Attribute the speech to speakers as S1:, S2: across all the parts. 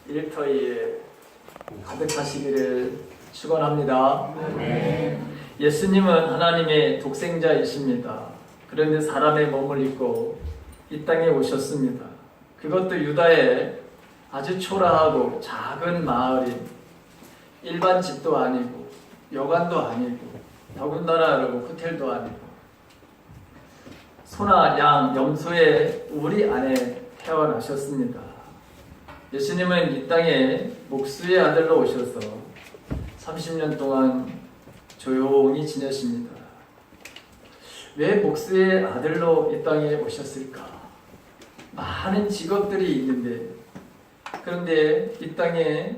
S1: 일터에 가득하시기를 축원합니다. 예수님은 하나님의 독생자이십니다. 그런데 사람의 몸을 입고 이 땅에 오셨습니다. 그것도 유다의 아주 초라하고 작은 마을인 일반 집도 아니고 여관도 아니고 더군다나 여러분 호텔도 아니고 소나 양, 염소의 우리 안에 태어나셨습니다. 예수님은 이 땅에 목수의 아들로 오셔서 30년 동안 조용히 지내십니다. 왜 목수의 아들로 이 땅에 오셨을까? 많은 직업들이 있는데, 그런데 이 땅에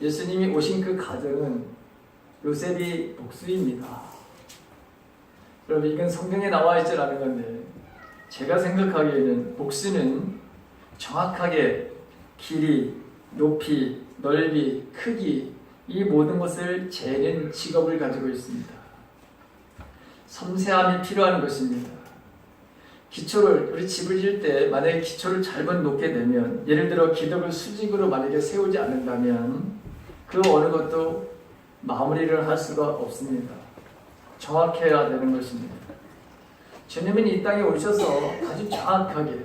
S1: 예수님이 오신 그 가정은 요셉이 목수입니다. 여러분, 이건 성경에 나와 있지 않은 건데, 제가 생각하기에는 목수는 정확하게 길이, 높이, 넓이, 크기, 이 모든 것을 재는 직업을 가지고 있습니다. 섬세함이 필요한 것입니다. 기초를, 우리 집을 지을 때 만약에 기초를 잘못 놓게 되면, 예를 들어 기둥을 수직으로 만약에 세우지 않는다면 그 어느 것도 마무리를 할 수가 없습니다. 정확해야 되는 것입니다. 주님은 이 땅에 오셔서 아주 정확하게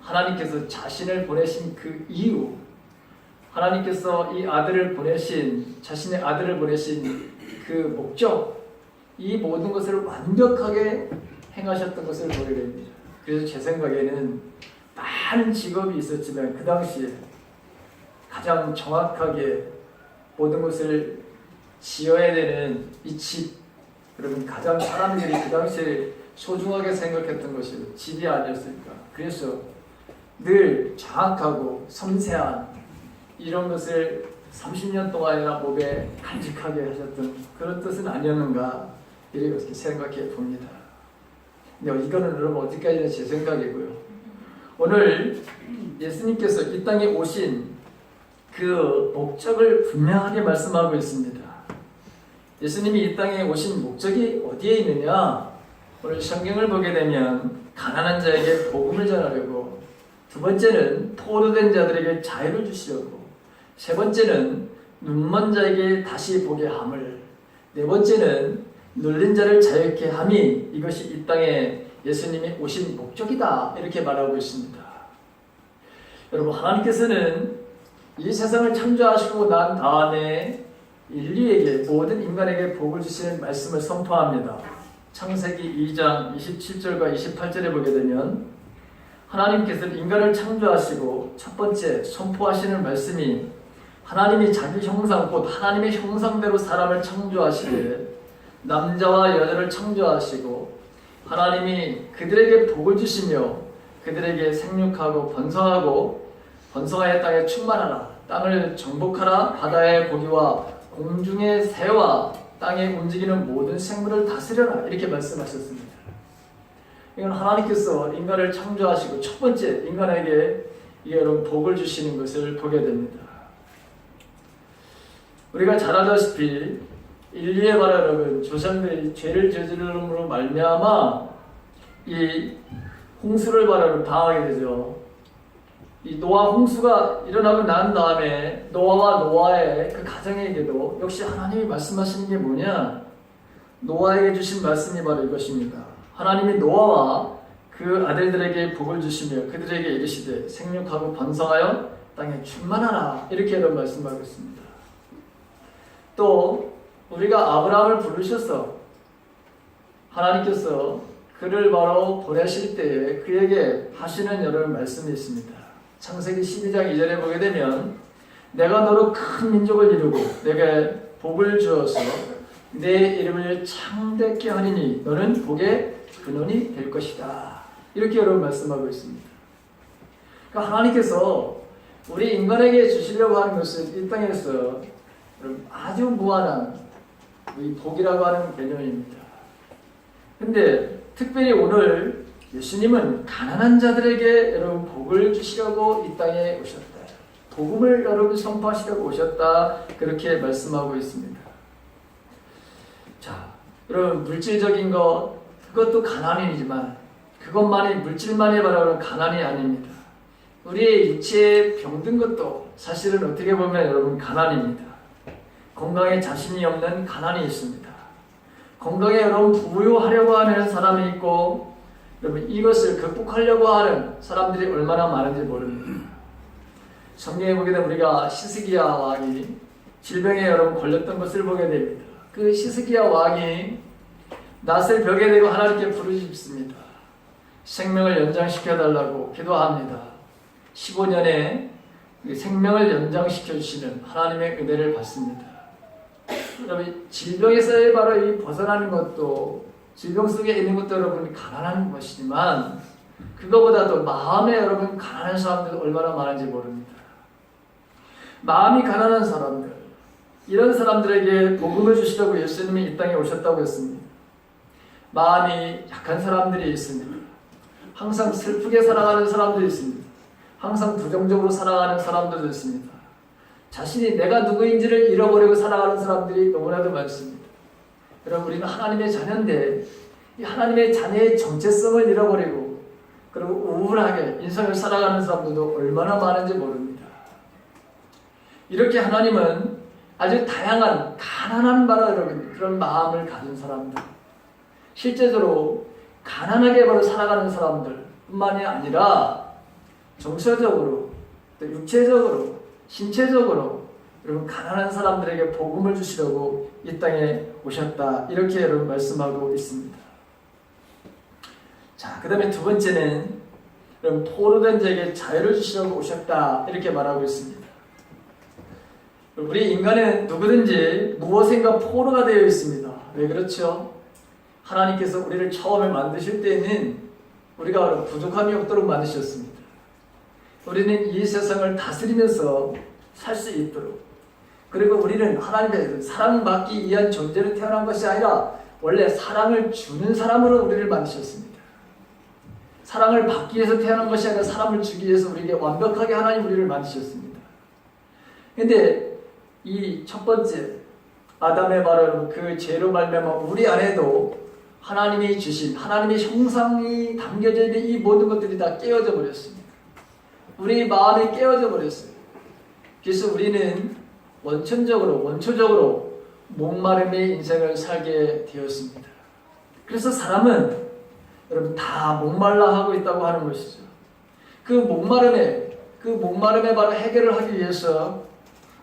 S1: 하나님께서 자신을 보내신 그 이유, 하나님께서 이 아들을 보내신, 자신의 아들을 보내신 그 목적, 이 모든 것을 완벽하게 행하셨던 것을 보게 됩니다. 그래서 제 생각에는 많은 직업이 있었지만 그 당시에 가장 정확하게 모든 것을 지어야 되는 이 집, 여러분 가장 사람들이 그 당시에 소중하게 생각했던 것이 집이 아니었을까. 그래서 늘 정확하고 섬세한 이런 것을 30년 동안이나 몸에 간직하게 하셨던 그런 뜻은 아니었는가 이렇게 생각해 봅니다. 근데 이거는 여러분 어디까지나 제 생각이고요. 오늘 예수님께서 이 땅에 오신 그 목적을 분명하게 말씀하고 있습니다. 예수님이 이 땅에 오신 목적이 어디에 있느냐? 오늘 성경을 보게 되면 가난한 자에게 복음을 전하려고, 두 번째는 포로된 자들에게 자유를 주시려고, 세 번째는 눈먼 자에게 다시 보게 함을, 네 번째는 눌린 자를 자유케 함이, 이것이 이 땅에 예수님이 오신 목적이다 이렇게 말하고 있습니다. 여러분, 하나님께서는 이 세상을 창조하시고 난 다음에 인류에게, 모든 인간에게 복을 주시는 말씀을 선포합니다. 창세기 2장 27절과 28절에 보게 되면 하나님께서 인간을 창조하시고 첫 번째 선포하시는 말씀이, 하나님이 자기 형상 곧 하나님의 형상대로 사람을 창조하시되 남자와 여자를 창조하시고 하나님이 그들에게 복을 주시며 그들에게 생육하고 번성하고 번성하여 땅에 충만하라, 땅을 정복하라, 바다의 고기와 공중의 새와 땅에 움직이는 모든 생물을 다스려라 이렇게 말씀하셨습니다. 이건 하나님께서 인간을 창조하시고 첫 번째 인간에게 여러분 복을 주시는 것을 보게 됩니다. 우리가 잘 알다시피 인류의 바라는 조상들이 죄를 저지름으로 말미암아 이 홍수를 바라는 당하게 되죠. 이 노아 홍수가 일어나고 난 다음에 노아와 노아의 그 가정에게도 역시 하나님이 말씀하시는 게 뭐냐? 노아에게 주신 말씀이 바로 이것입니다. 하나님이 노아와 그 아들들에게 복을 주시며 그들에게 이르시되 생육하고 번성하여 땅에 충만하라 이렇게 말씀하고 있습니다. 또 우리가 아브라함을 부르셔서 하나님께서 그를 바로 보내실 때에 그에게 하시는 여러 말씀이 있습니다. 창세기 12장 2절에 보게 되면 내가 너로 큰 민족을 이루고 내게 복을 주어서 내 이름을 창대케 하리니 너는 복의 근원이 될 것이다. 이렇게 여러분 말씀하고 있습니다. 그러니까 하나님께서 우리 인간에게 주시려고 하는 것은 이 땅에서 아주 무한한 이 복이라고 하는 개념입니다. 근데 특별히 오늘 예수님은 가난한 자들에게 여러분 복을 주시려고 이 땅에 오셨다. 복음을 여러분 선포하시려고 오셨다. 그렇게 말씀하고 있습니다. 자, 여러분 물질적인 것 그것도 가난이지만 그것만이 물질만이 바라는 가난이 아닙니다. 우리의 육체에 병든 것도 사실은 어떻게 보면 여러분 가난입니다. 건강에 자신이 없는 가난이 있습니다. 건강에 여러분 부유하려고 하는 사람이 있고 여러분 이것을 극복하려고 하는 사람들이 얼마나 많은지 모릅니다. 성경에 보게 되면 우리가 시스기야 왕이 질병에 여러분 걸렸던 것을 보게 됩니다. 그 시스기야 왕이 낫을 벽에 대고 하나님께 부르짖습니다. 생명을 연장시켜 달라고 기도합니다. 15년에 생명을 연장시켜 주시는 하나님의 은혜를 받습니다. 여러분 질병에서의 바로 이 벗어나는 것도 질병 속에 있는 것도 여러분 가난한 것이지만 그거보다도 마음에 여러분 가난한 사람들 얼마나 많은지 모릅니다. 마음이 가난한 사람들 이런 사람들에게 복음을 주시려고 예수님이 이 땅에 오셨다고 했습니다. 마음이 약한 사람들이 있습니다. 항상 슬프게 살아가는 사람들이 있습니다. 항상 부정적으로 살아가는 사람들도 있습니다. 자신이 내가 누구인지를 잃어버리고 살아가는 사람들이 너무나도 많습니다. 여러분 우리는 하나님의 자녀인데 이 하나님의 자녀의 정체성을 잃어버리고 그리고 우울하게 인생을 살아가는 사람들도 얼마나 많은지 모릅니다. 이렇게 하나님은 아주 다양한 가난한 바로 여러분 그런 마음을 가진 사람들 실제적으로 가난하게 바로 살아가는 사람들 뿐만이 아니라 정서적으로 또 육체적으로 신체적으로 여러분 가난한 사람들에게 복음을 주시려고 이 땅에 오셨다 이렇게 여러분 말씀하고 있습니다. 자, 그 다음에 두 번째는 여러분 포로된 자에게 자유를 주시려고 오셨다 이렇게 말하고 있습니다. 우리 인간은 누구든지 무엇인가 포로가 되어 있습니다. 왜 그렇죠? 하나님께서 우리를 처음에 만드실 때는 우리가 부족함이 없도록 만드셨습니다. 우리는 이 세상을 다스리면서 살 수 있도록 그리고 우리는 하나님의 사랑받기 위한 존재로 태어난 것이 아니라 원래 사랑을 주는 사람으로 우리를 만드셨습니다. 사랑을 받기 위해서 태어난 것이 아니라 사람을 주기 위해서 우리에게 완벽하게 하나님 우리를 만드셨습니다. 그런데 이 첫 번째 아담의 바로 그 죄로 말미암아 우리 안에도 하나님이 주신 하나님의 형상이 담겨져 있는 이 모든 것들이 다 깨어져 버렸습니다. 우리 마음이 깨어져 버렸어요. 그래서 우리는 원초적으로 목마름의 인생을 살게 되었습니다. 그래서 사람은 여러분 다 목말라 하고 있다고 하는 것이죠. 그 목마름에 바로 해결을 하기 위해서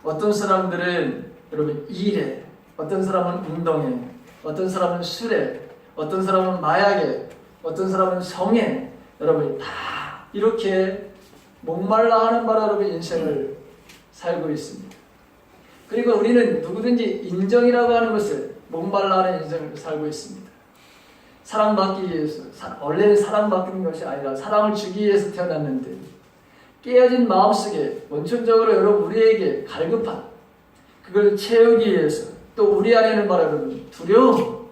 S1: 어떤 사람들은 여러분 일에, 어떤 사람은 운동에, 어떤 사람은 술에, 어떤 사람은 마약에, 어떤 사람은 성에 여러분 다 이렇게 목말라 하는 바로 여러분 인생을 살고 있습니다. 그리고 우리는 누구든지 인정이라고 하는 것을 목말라 하는 인생을 살고 있습니다. 사랑받기 위해서 원래는 사랑받는 것이 아니라 사랑을 주기 위해서 태어났는데 깨어진 마음속에 원천적으로 여러분 우리에게 갈급한 그걸 채우기 위해서 또 우리 안에는 바로 여러분 두려움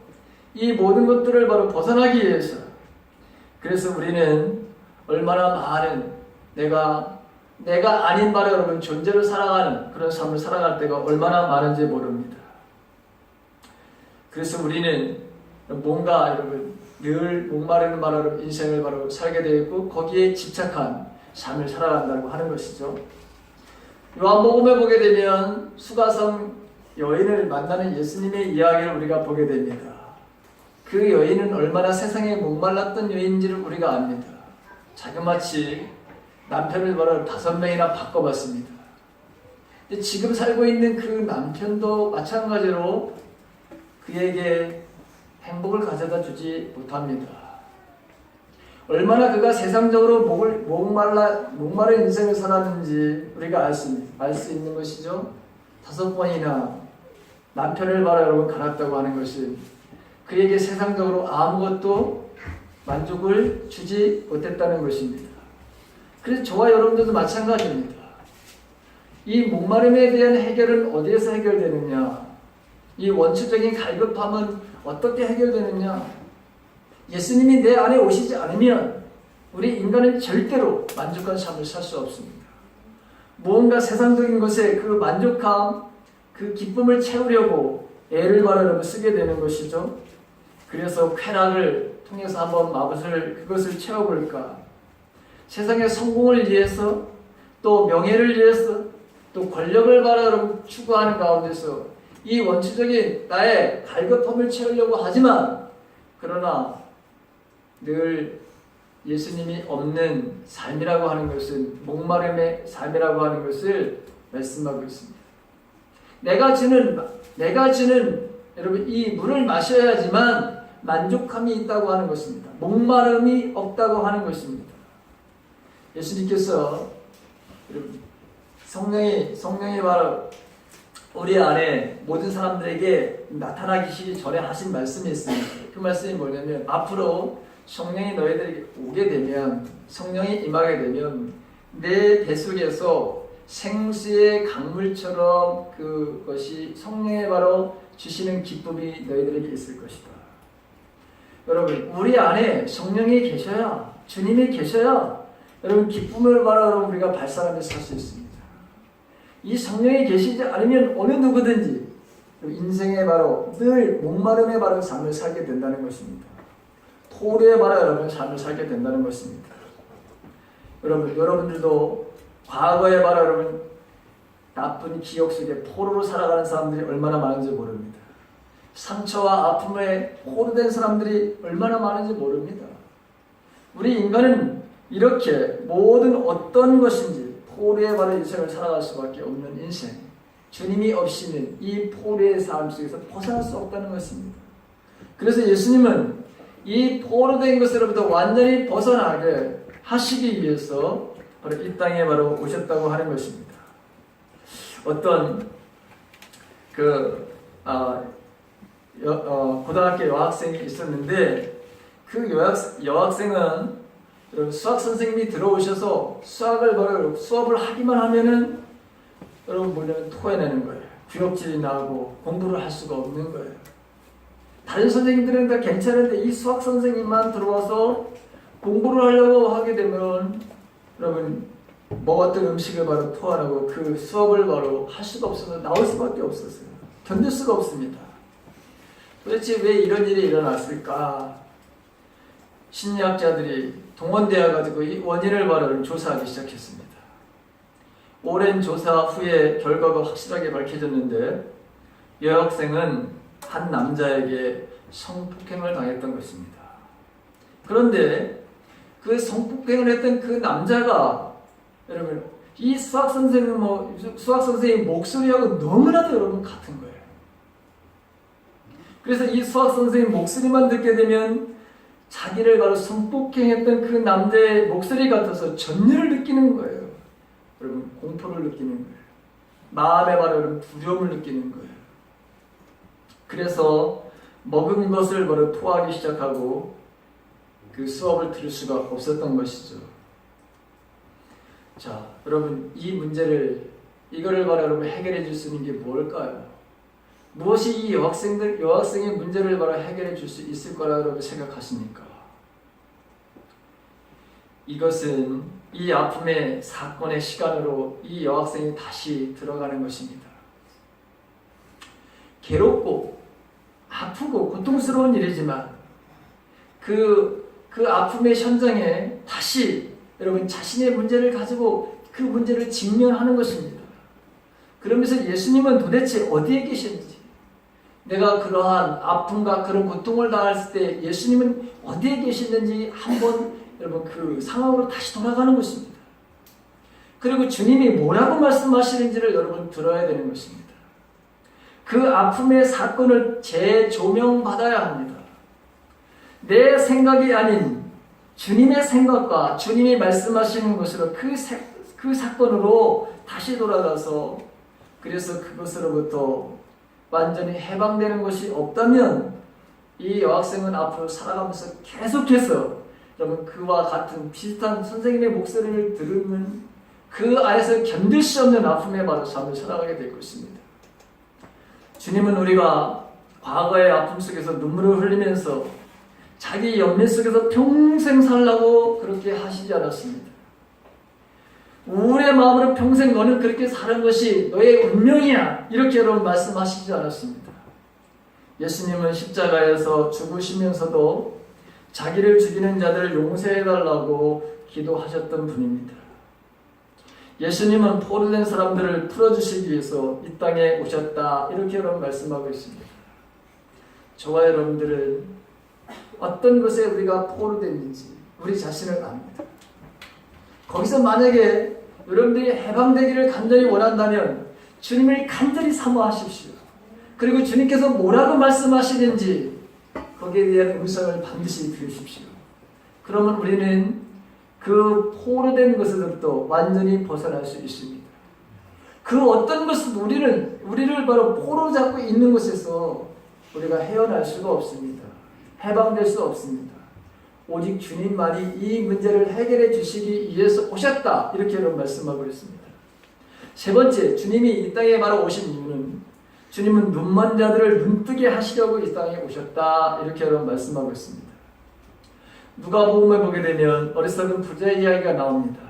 S1: 이 모든 것들을 바로 벗어나기 위해서 그래서 우리는 얼마나 많은 내가 아닌 바로 여러분 존재로 살아가는 그런 삶을 살아갈 때가 얼마나 많은지 모릅니다. 그래서 우리는 뭔가 여러분 늘 목마르는 바로 여러분 인생을 바로 살게 되어 있고 거기에 집착한 삶을 살아간다고 하는 것이죠. 요한복음에 보게 되면 수가성 여인을 만나는 예수님의 이야기를 우리가 보게 됩니다. 그 여인은 얼마나 세상에 목말랐던 여인인지를 우리가 압니다. 자그마치 남편을 바로 5명이나 바꿔봤습니다. 근데 지금 살고 있는 그 남편도 마찬가지로 그에게 행복을 가져다 주지 못합니다. 얼마나 그가 세상적으로 목마른 인생을 살았는지 우리가 알 수 있는 것이죠. 5번이나 남편을 바로 여러분 갈았다고 하는 것은 그에게 세상적으로 아무것도 만족을 주지 못했다는 것입니다. 그래서 저와 여러분들도 마찬가지입니다. 이 목마름에 대한 해결은 어디에서 해결되느냐? 이 원초적인 갈급함은 어떻게 해결되느냐? 예수님이 내 안에 오시지 않으면 우리 인간은 절대로 만족한 삶을 살 수 없습니다. 무언가 세상적인 것에 그 만족함, 그 기쁨을 채우려고 애를 바르려고 쓰게 되는 것이죠. 그래서 쾌락을 통해서 한번 그것을 채워볼까? 세상의 성공을 위해서, 또 명예를 위해서, 또 권력을 바라고 추구하는 가운데서 이 원초적인 나의 갈급함을 채우려고 하지만, 그러나 늘 예수님이 없는 삶이라고 하는 것은 목마름의 삶이라고 하는 것을 말씀하고 있습니다. 내가 주는 여러분 이 물을 마셔야지만 만족함이 있다고 하는 것입니다. 목마름이 없다고 하는 것입니다. 예수님께서 여러분 성령이 바로 우리 안에 모든 사람들에게 나타나기 전에 하신 말씀이 있습니다. 그 말씀이 뭐냐면, 앞으로 성령이 너희들에게 오게 되면, 성령이 임하게 되면 내 뱃속에서 생수의 강물처럼 그것이 성령의 바로 주시는 기쁨이 너희들에게 있을 것이다. 여러분, 우리 안에 성령이 계셔야, 주님이 계셔야 여러분 기쁨을 바로 우리가 발산하면서 살 수 있습니다. 이 성령이 계시지 않으면 어느 누구든지 인생에 바로 늘 목마름의 바로 삶을 살게 된다는 것입니다. 토르의 바로 여러분 삶을 살게 된다는 것입니다. 여러분들도 과거에 바로 여러분 나쁜 기억 속에 포로로 살아가는 사람들이 얼마나 많은지 모릅니다. 상처와 아픔에 포로된 사람들이 얼마나 많은지 모릅니다. 우리 인간은 이렇게 모든 어떤 것인지 포로의 바로 인생을 살아갈 수밖에 없는 인생, 주님이 없이는 이 포로의 삶 속에서 벗어날 수 없다는 것입니다. 그래서 예수님은 이 포로된 것으로부터 완전히 벗어나게 하시기 위해서 바로 이 땅에 바로 오셨다고 하는 것입니다. 어떤 고등학교 여학생이 있었는데, 그 여학생은 수학 선생님이 들어오셔서 수업을 하기만 하면은 여러분 뭐냐면 토해내는 거예요. 구역질이 나고 공부를 할 수가 없는 거예요. 다른 선생님들은 다 괜찮은데 이 수학 선생님만 들어와서 공부를 하려고 하게 되면 여러분 먹었던 음식을 바로 토하고 그 수업을 바로 할 수가 없어서 나올 수밖에 없었어요. 견딜 수가 없습니다. 도대체 왜 이런 일이 일어났을까? 심리학자들이 동원되어 가지고 이 원인을 바로 조사하기 시작했습니다. 오랜 조사 후에 결과가 확실하게 밝혀졌는데, 여학생은 한 남자에게 성폭행을 당했던 것입니다. 그런데 그 성폭행을 했던 그 남자가 여러분 이 수학 선생님 목소리하고 너무나도 여러분 같은 거예요. 그래서 이 수학 선생님 목소리만 듣게 되면 자기를 바로 성폭행했던 그 남자의 목소리 같아서 전율을 느끼는 거예요. 여러분 공포를 느끼는 거예요. 마음에 바로 여러분 두려움을 느끼는 거예요. 그래서 먹은 것을 바로 토하기 시작하고 그 수업을 들을 수가 없었던 것이죠. 자, 여러분 이거를 바로 여러분 해결해 줄 수 있는 게 뭘까요? 무엇이 이 여학생의 문제를 바로 해결해 줄 수 있을 거라고 생각하십니까? 이것은 이 아픔의 사건의 시간으로 이 여학생이 다시 들어가는 것입니다. 괴롭고 아프고 고통스러운 일이지만 그 아픔의 현장에 다시 여러분 자신의 문제를 가지고 그 문제를 직면하는 것입니다. 그러면서 예수님은 도대체 어디에 계셨는지, 내가 그러한 아픔과 그런 고통을 당했을 때 예수님은 어디에 계시는지 한번 여러분 그 상황으로 다시 돌아가는 것입니다. 그리고 주님이 뭐라고 말씀하시는지를 여러분 들어야 되는 것입니다. 그 아픔의 사건을 재조명받아야 합니다. 내 생각이 아닌 주님의 생각과 주님이 말씀하시는 것으로 그 사건으로 다시 돌아가서, 그래서 그것으로부터 완전히 해방되는 것이 없다면 이 여학생은 앞으로 살아가면서 계속해서 여러분 그와 같은 비슷한 선생님의 목소리를 들으면 그 안에서 견딜 수 없는 아픔에 바로 삶을 살아가게 될 것입니다. 주님은 우리가 과거의 아픔 속에서 눈물을 흘리면서 자기 연민 속에서 평생 살라고 그렇게 하시지 않았습니다. 우울의 마음으로 평생 너는 그렇게 사는 것이 너의 운명이야, 이렇게 여러분 말씀하시지 않았습니다. 예수님은 십자가에서 죽으시면서도 자기를 죽이는 자들을 용서해달라고 기도하셨던 분입니다. 예수님은 포로된 사람들을 풀어주시기 위해서 이 땅에 오셨다. 이렇게 여러분 말씀하고 있습니다. 저와 여러분들은 어떤 것에 우리가 포로됐는지 우리 자신을 압니다. 거기서 만약에 여러분들이 해방되기를 간절히 원한다면 주님을 간절히 사모하십시오. 그리고 주님께서 뭐라고 말씀하시는지 거기에 대한 음성을 반드시 들으십시오. 그러면 우리는 그 포로된 것에서부터 완전히 벗어날 수 있습니다. 그 어떤 것은 우리를 바로 포로 잡고 있는 곳에서 우리가 헤어날 수가 없습니다. 해방될 수 없습니다. 오직 주님만이 이 문제를 해결해 주시기 위해서 오셨다. 이렇게 여러분 말씀하고 있습니다. 세 번째, 주님이 이 땅에 바로 오신 이유는 주님은 눈먼 자들을 눈뜨게 하시려고 이 땅에 오셨다. 이렇게 여러분 말씀하고 있습니다. 누가복음을 보게 되면 어리석은 부자의 이야기가 나옵니다.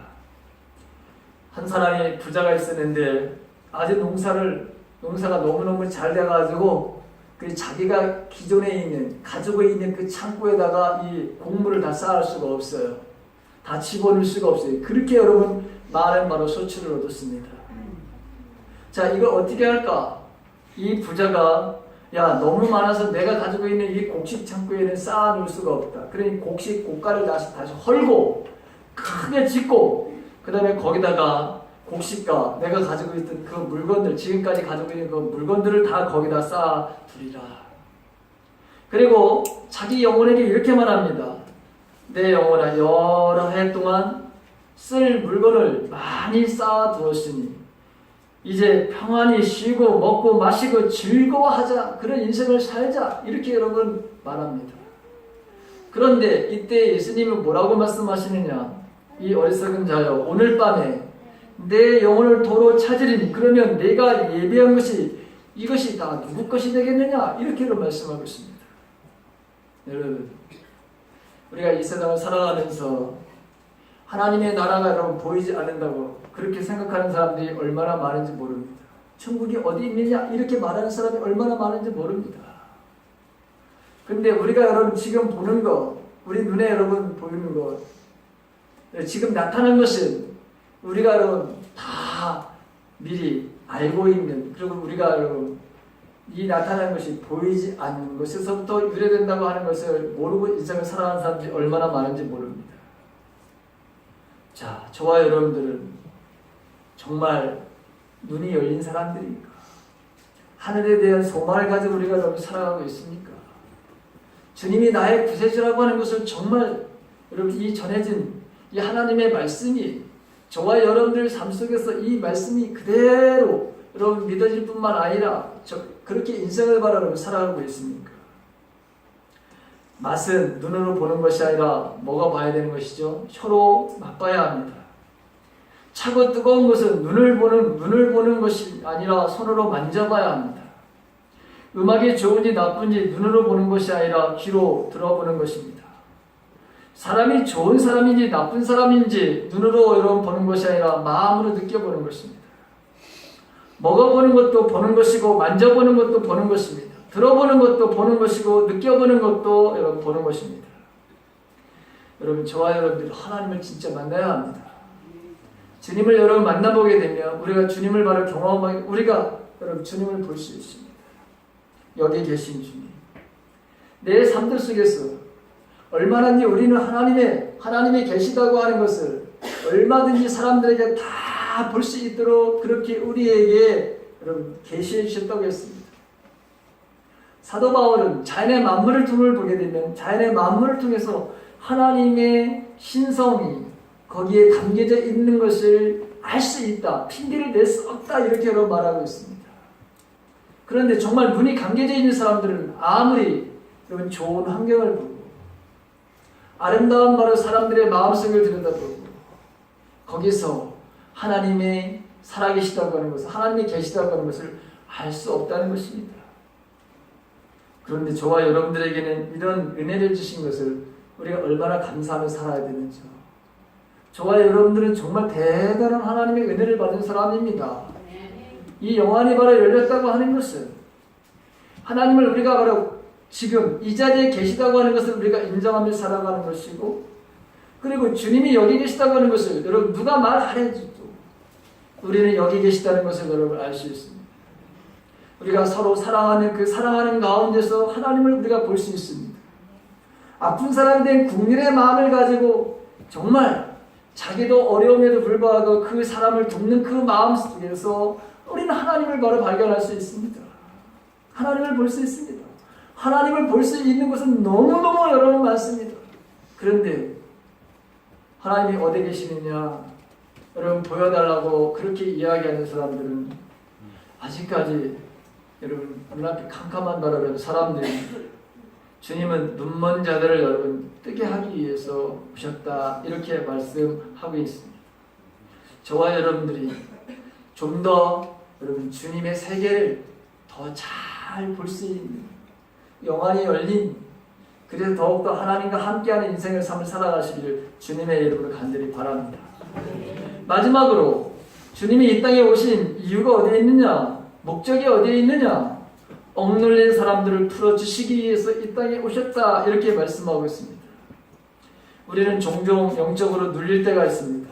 S1: 한 사람이 부자가 있었는데 아주 농사가 너무너무 잘 돼가지고 자기가 기존에 있는 가지고 있는 그 창고에다가 이 곡물을 다 쌓을 수가 없어요. 다 집어넣을 수가 없어요. 그렇게 여러분 많은 바로 소출을 얻었습니다. 자, 이걸 어떻게 할까? 이 부자가 너무 많아서 내가 가지고 있는 이 곡식 창고에는 쌓아놓을 수가 없다. 그러니 고가를 다시 헐고 크게 짓고 그 다음에 거기다가 곡식과 내가 가지고 있던 그 물건들, 지금까지 가지고 있는 그 물건들을 다 거기다 쌓아두리라. 그리고 자기 영혼에게 이렇게 말합니다. 내 영혼아, 여러 해 동안 쓸 물건을 많이 쌓아두었으니 이제 평안히 쉬고 먹고 마시고 즐거워하자. 그런 인생을 살자. 이렇게 여러분 말합니다. 그런데 이때 예수님은 뭐라고 말씀하시느냐? 이 어리석은 자여, 오늘 밤에 내 영혼을 도로 찾으리니 그러면 내가 예비한 것이 이것이 다 누구 것이 되겠느냐? 이렇게 말씀하고 있습니다. 여러분, 우리가 이 세상을 살아가면서 하나님의 나라가 여러분 보이지 않는다고 그렇게 생각하는 사람들이 얼마나 많은지 모릅니다. 천국이 어디 있느냐? 이렇게 말하는 사람이 얼마나 많은지 모릅니다. 근데 우리가 여러분 지금 보는 것, 우리 눈에 여러분 보이는 것, 지금 나타난 것은 우리가 여러분 다 미리 알고 있는, 그리고 우리가 여러분 이 나타난 것이 보이지 않는 것에서부터 유래된다고 하는 것을 모르고 인생을 살아가는 사람들이 얼마나 많은지 모릅니다. 자, 저와 여러분들은 정말 눈이 열린 사람들입니까? 하늘에 대한 소망을 가지고 우리가 여러분 살아가고 있습니까? 주님이 나의 구세주라고 하는 것을 정말 여러분 이 전해진 이 하나님의 말씀이 저와 여러분들 삶 속에서 이 말씀이 그대로 여러분 믿어질 뿐만 아니라 그렇게 인생을 바라고 살아가고 있습니까? 맛은 눈으로 보는 것이 아니라 먹어봐야 되는 것이죠. 혀로 맛봐야 합니다. 차고 뜨거운 것은 눈을 보는 것이 아니라 손으로 만져봐야 합니다. 음악이 좋은지 나쁜지 눈으로 보는 것이 아니라 귀로 들어보는 것입니다. 사람이 좋은 사람인지 나쁜 사람인지 눈으로 여러분 보는 것이 아니라 마음으로 느껴보는 것입니다. 먹어보는 것도 보는 것이고 만져보는 것도 보는 것입니다. 들어보는 것도 보는 것이고 느껴보는 것도 여러분 보는 것입니다. 여러분 저와 여러분들이 하나님을 진짜 만나야 합니다. 주님을 여러분 만나보게 되면 우리가 주님을 바로 경험하게 우리가 여러분 주님을 볼 수 있습니다. 여기 계신 주님, 내 삶들 속에서 얼마든지 우리는 하나님이 계시다고 하는 것을 얼마든지 사람들에게 다 볼 수 있도록 그렇게 우리에게 여러분 계시해 주셨다고 했습니다. 사도 바울은 자연의 만물을 보게 되면 자연의 만물을 통해서 하나님의 신성이 거기에 담겨져 있는 것을 알 수 있다. 핑계를 낼 수 없다. 이렇게 여러분 말하고 있습니다. 그런데 정말 눈이 감겨져 있는 사람들은 아무리 여러분 좋은 환경을 보고 아름다운 바로 사람들의 마음속을 들여다보고 거기서 하나님의 살아계시다고 하는 것을 하나님이 계시다고 하는 것을 알 수 없다는 것입니다. 그런데 저와 여러분들에게는 이런 은혜를 주신 것을 우리가 얼마나 감사하며 살아야 되는지요. 저와 여러분들은 정말 대단한 하나님의 은혜를 받은 사람입니다. 이 영안이 바로 열렸다고 하는 것은 하나님을 우리가 바로 지금 이 자리에 계시다고 하는 것을 우리가 인정하며 살아가는 것이고 그리고 주님이 여기 계시다고 하는 것을 여러분 누가 말 안 해도 우리는 여기 계시다는 것을 여러분 알 수 있습니다. 우리가 서로 사랑하는 그 사랑하는 가운데서 하나님을 우리가 볼 수 있습니다. 아픈 사람에 대한 국민의 마음을 가지고 정말 자기도 어려움에도 불구하고 그 사람을 돕는 그 마음 속에서 우리는 하나님을 바로 발견할 수 있습니다. 하나님을 볼 수 있습니다. 하나님을 볼 수 있는 것은 너무너무 여러분 많습니다. 그런데 하나님이 어디 계시느냐 여러분 보여달라고 그렇게 이야기하는 사람들은 아직까지 여러분 눈앞이 캄캄한 바라는 사람들이 주님은 눈먼 자들을 여러분 뜨게 하기 위해서 오셨다 이렇게 말씀하고 있습니다. 저와 여러분들이 좀 더 여러분 주님의 세계를 더 잘 볼 수 있는 영안이 열린 그래서 더욱더 하나님과 함께하는 인생의 삶을 살아가시기를 주님의 이름으로 간절히 바랍니다. 마지막으로 주님이 이 땅에 오신 이유가 어디에 있느냐? 목적이 어디에 있느냐? 억눌린 사람들을 풀어주시기 위해서 이 땅에 오셨다 이렇게 말씀하고 있습니다. 우리는 종종 영적으로 눌릴 때가 있습니다.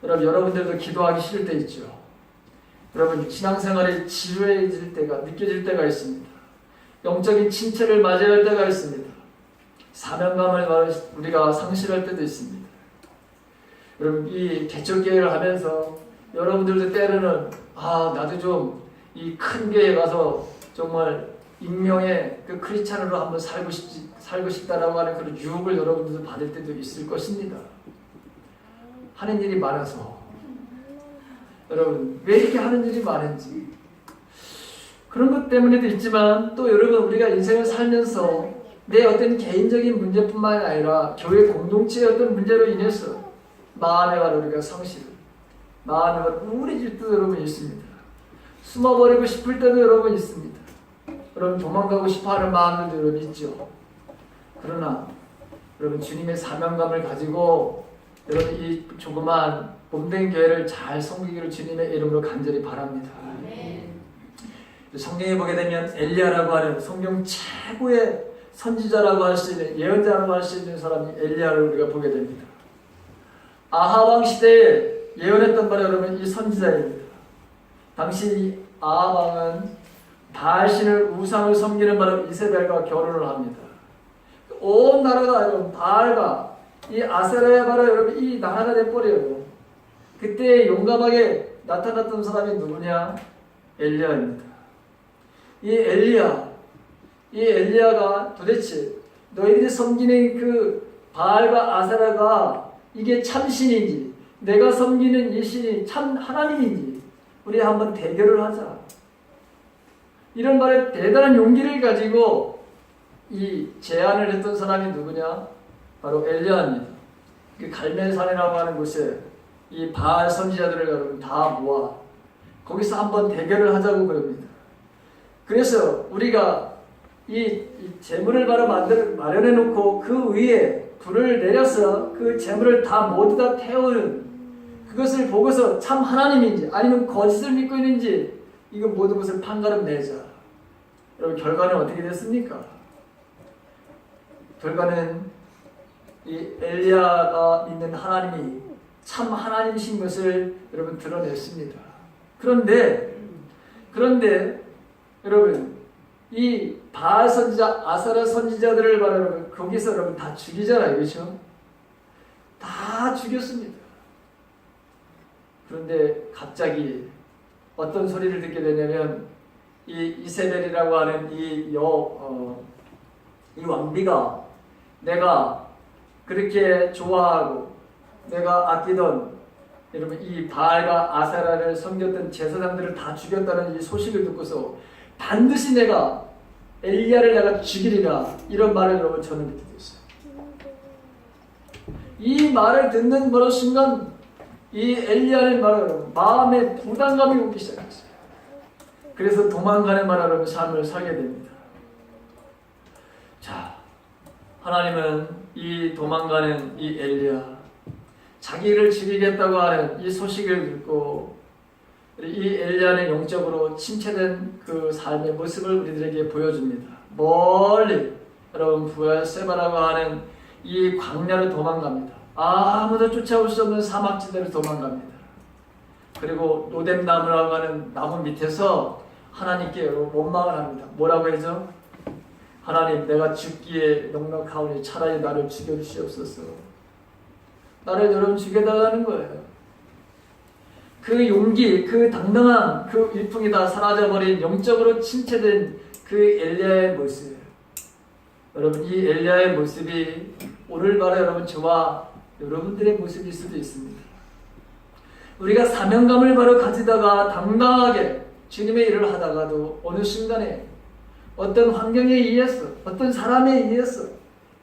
S1: 여러분들도 기도하기 싫을 때 있죠. 여러분 신앙생활이 지루해질 때가 느껴질 때가 있습니다. 영적인 침체를 맞이해야 할 때가 있습니다. 사명감을 우리가 상실할 때도 있습니다. 여러분 이 개척교회를 하면서 여러분들도 때로는 나도 좀 이 큰 교회에 가서 정말 익명의 그 크리스찬으로 한번 살고 싶다라고 하는 그런 유혹을 여러분들도 받을 때도 있을 것입니다. 하는 일이 많아서 여러분 왜 이렇게 하는 일이 많은지 그런 것 때문에도 있지만 또 여러분 우리가 인생을 살면서 내 어떤 개인적인 문제뿐만 아니라 교회 공동체의 어떤 문제로 인해서 마음에 바로 우리가 상실, 마음에 바로 우울해질 때도 여러분 있습니다. 숨어버리고 싶을 때도 여러분 있습니다. 여러분 도망가고 싶어하는 마음들도 여러분 있죠. 그러나 여러분 주님의 사명감을 가지고 여러분 이 조그만 봄된 교회를 잘 섬기기를 주님의 이름으로 간절히 바랍니다. 성경에 보게 되면 엘리야라고 하는 성경 최고의 선지자라고 할 수 있는 예언자라고 할 수 있는 사람이 엘리야를 우리가 보게 됩니다. 아하 왕 시대에 예언했던 바로 여러분 이 선지자입니다. 당시 아하 왕은 바알신을 우상을 섬기는 바로 이세벨과 결혼을 합니다. 온 나라가 여러분 바알과 이 아세라의 바로 여러분 이 나라가 돼버려요. 그때 용감하게 나타났던 사람이 누구냐? 엘리야입니다. 이 엘리야가 도대체 너희들이 섬기는 그 바알과 아세라가 이게 참신인지 내가 섬기는 이 신이 참 하나님인지 우리 한번 대결을 하자. 이런 말에 대단한 용기를 가지고 이 제안을 했던 사람이 누구냐? 바로 엘리야입니다. 그 갈멜산이라고 하는 곳에 이 바알 선지자들을 여러분 다 모아 거기서 한번 대결을 하자고 그럽니다. 그래서 우리가 이 재물을 바로 마련해 놓고 그 위에 불을 내려서 그 재물을 다 모두 다 태우는 그것을 보고서 참 하나님인지 아니면 거짓을 믿고 있는지 이거 모든 것을 판가름 내자. 여러분 결과는 어떻게 됐습니까? 결과는 이 엘리야가 믿는 하나님이 참 하나님이신 것을 여러분 드러냈습니다. 그런데 여러분 이 바알 선지자, 아사라 선지자들을 바로 거기서 여러분 다 죽이잖아요, 그렇죠? 다 죽였습니다. 그런데 갑자기 어떤 소리를 듣게 되냐면 이 이세벨이라고 하는 이 왕비가 내가 그렇게 좋아하고 내가 아끼던 여러분 이 바알과 아세라를 섬겼던 제사장들을 다 죽였다는 이 소식을 듣고서 반드시 내가 엘리야를 내가 죽이리라 이런 말을 여러분 저는 듣게 됐어요. 이 말을 듣는 바로 순간 이 엘리야의 말을 마음에 부담감이 오기 시작했어요. 그래서 도망가는 말하는 삶을 살게 됩니다. 자, 하나님은 이 도망가는 이 엘리야 자기를 죽이겠다고 하는 이 소식을 듣고 이 엘리야는 영적으로 침체된 그 삶의 모습을 우리들에게 보여줍니다. 멀리 여러분 부엘세바라고 하는 이 광야를 도망갑니다. 아무도 쫓아올 수 없는 사막지대로 도망갑니다. 그리고 로뎀나무라고 하는 나무 밑에서 하나님께 원망을 합니다. 뭐라고 해죠? 하나님, 내가 죽기에 넉넉하오니 차라리 나를 죽여주시옵소서. 나를 여러분 죽여달라는 거예요. 그 용기, 그 당당함, 그 일풍이 다 사라져버린 영적으로 침체된 그 엘리야의 모습. 여러분, 이 엘리야의 모습이 오늘 바로 여러분 저와 여러분들의 모습일 수도 있습니다. 우리가 사명감을 바로 가지다가 당당하게 주님의 일을 하다가도 어느 순간에 어떤 환경에 의해서, 어떤 사람에 의해서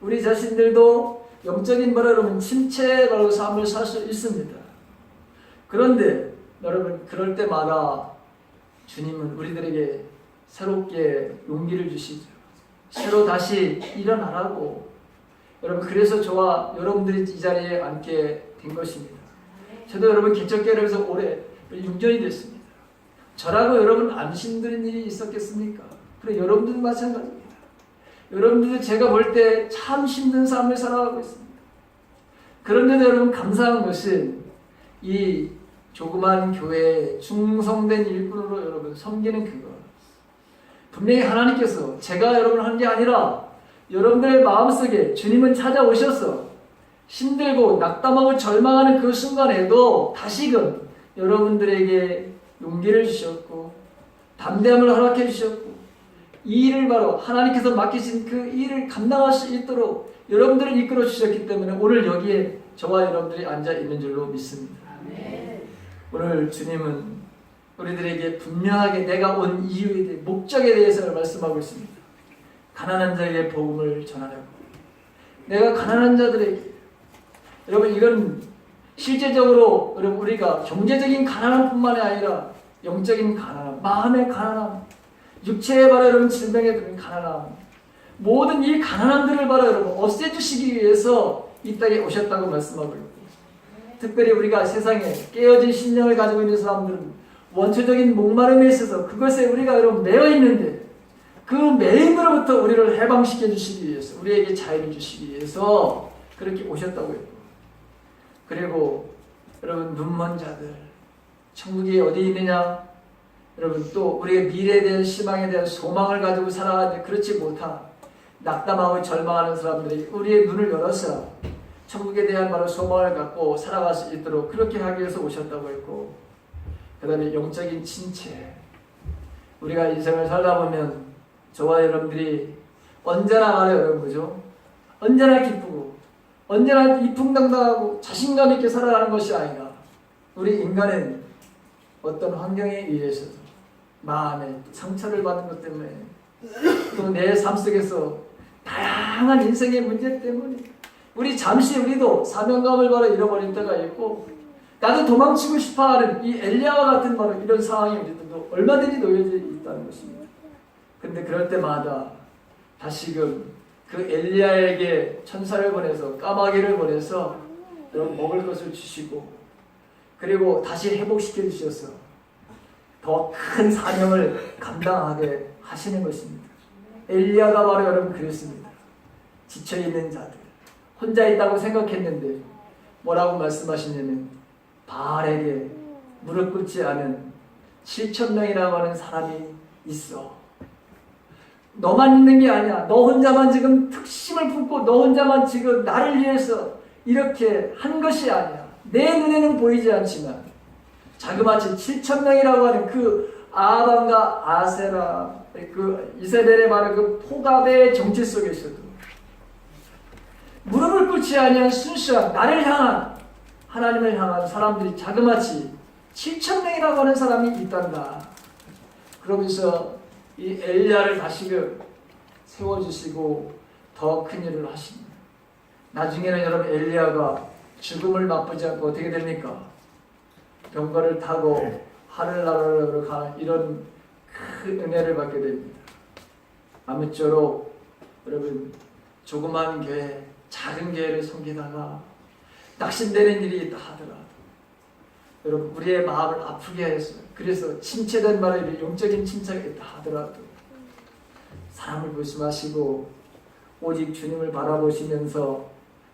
S1: 우리 자신들도 영적인 바로 여러분 침체 바로 삶을 살 수 있습니다. 그런데 여러분, 그럴 때마다 주님은 우리들에게 새롭게 용기를 주시죠. 새로 다시 일어나라고. 여러분, 그래서 저와 여러분들이 이 자리에 앉게 된 것입니다. 저도 여러분 개척교회에서 올해 6년이 됐습니다. 저라고 여러분 안 힘든 일이 있었겠습니까? 그래, 여러분들도 마찬가지입니다. 여러분들도 제가 볼 때 참 힘든 삶을 살아가고 있습니다. 그런데도 여러분 감사한 것은 이 조그만 교회에 충성된 일꾼으로 여러분 섬기는 그것. 분명히 하나님께서 제가 여러분 한 게 아니라 여러분들의 마음속에 주님은 찾아오셔서 힘들고 낙담하고 절망하는 그 순간에도 다시금 여러분들에게 용기를 주셨고 담대함을 허락해 주셨고 이 일을 바로 하나님께서 맡기신 그 일을 감당할 수 있도록 여러분들을 이끌어 주셨기 때문에 오늘 여기에 저와 여러분들이 앉아 있는 줄로 믿습니다. 오늘 주님은 우리들에게 분명하게 내가 온 이유에 대해 목적에 대해서 말씀하고 있습니다. 가난한 자에게 복음을 전하려고. 내가 가난한 자들에게, 여러분 이건 실제적으로 여러분 우리가 경제적인 가난함뿐만이 아니라 영적인 가난함, 마음의 가난함, 육체의 바로 여러분 질병에 들은 가난함, 모든 이 가난함들을 바로 여러분 없애주시기 위해서 이 땅에 오셨다고 말씀하고 있고, 특별히 우리가 세상에 깨어진 신령을 가지고 있는 사람들은 원초적인 목마름에 있어서 그것에 우리가 여러분 매여 있는데 그 매임으로부터 우리를 해방시켜 주시기 위해서, 우리에게 자유를 주시기 위해서 그렇게 오셨다고 했고, 그리고 여러분 눈먼 자들, 천국이 어디 있느냐? 여러분 또 우리의 미래에 대한 희망에 대한 소망을 가지고 살아가는데 그렇지 못한 낙담하고 절망하는 사람들이 우리의 눈을 열어서 천국에 대한 바로 소망을 갖고 살아갈 수 있도록 그렇게 하기 위해서 오셨다고 했고, 그 다음에 영적인 침체. 우리가 인생을 살다 보면 저와 여러분들이 언제나 말해요, 여러분, 그죠? 언제나 기쁘고 언제나 이풍당당하고 자신감 있게 살아가는 것이 아니라 우리 인간은 어떤 환경에 의해서도 마음에 상처를 받는 것 때문에 또 내 삶 속에서 다양한 인생의 문제 때문에 우리 잠시 우리도 사명감을 바로 잃어버릴 때가 있고, 나도 도망치고 싶어하는 이 엘리야와 같은 바로 이런 상황에 우리들도 얼마든지 놓여져 있다는 것입니다. 근데 그럴 때마다 다시금 그 엘리야에게 천사를 보내서 까마귀를 보내서 여러분 먹을 것을 주시고, 그리고 다시 회복시켜 주셔서 더 큰 사명을 감당하게 하시는 것입니다. 엘리야가 바로 여러분 그랬습니다. 지쳐있는 자들, 혼자 있다고 생각했는데 뭐라고 말씀하시냐면 바알에게 무릎 꿇지 않은 7,000명이라고 하는 사람이 있어. 너만 있는 게 아니야. 너 혼자만 지금 특심을 품고 너 혼자만 지금 나를 위해서 이렇게 한 것이 아니야. 내 눈에는 보이지 않지만 자그마치 7,000명이라고 하는 그 아합과 아세라, 그 이세벨의 바로 그 포갑의 정치 속에서도 무릎을 꿇지 아니한 순수한 나를 향한, 하나님을 향한 사람들이 자그마치 7,000명이라고 하는 사람이 있단다. 그러면서 이 엘리야를 다시금 세워주시고 더 큰 일을 하십니다. 나중에는 여러분 엘리야가 죽음을 맛보지 않고 어떻게 됩니까? 병거를 타고 하늘나라로 가는 이런 큰 은혜를 받게 됩니다. 아무쪼록 여러분 조그만 교회, 작은 교회를 섬기다가 낙심되는 일이 있다 하더라도 여러분 우리의 마음을 아프게 해서, 그래서 침체된 말에 영적인 침체가 있다 하더라도 사람을 보지 마시고 오직 주님을 바라보시면서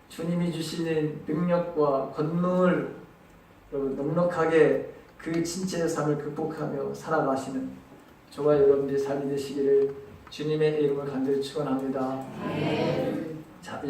S1: 주님이 주시는 능력과 권능을 넉넉하게 그 진체의 삶을 극복하며 살아가시는 저와 여러분들의 삶이 되시기를 주님의 이름을 간절히 축원합니다. 자,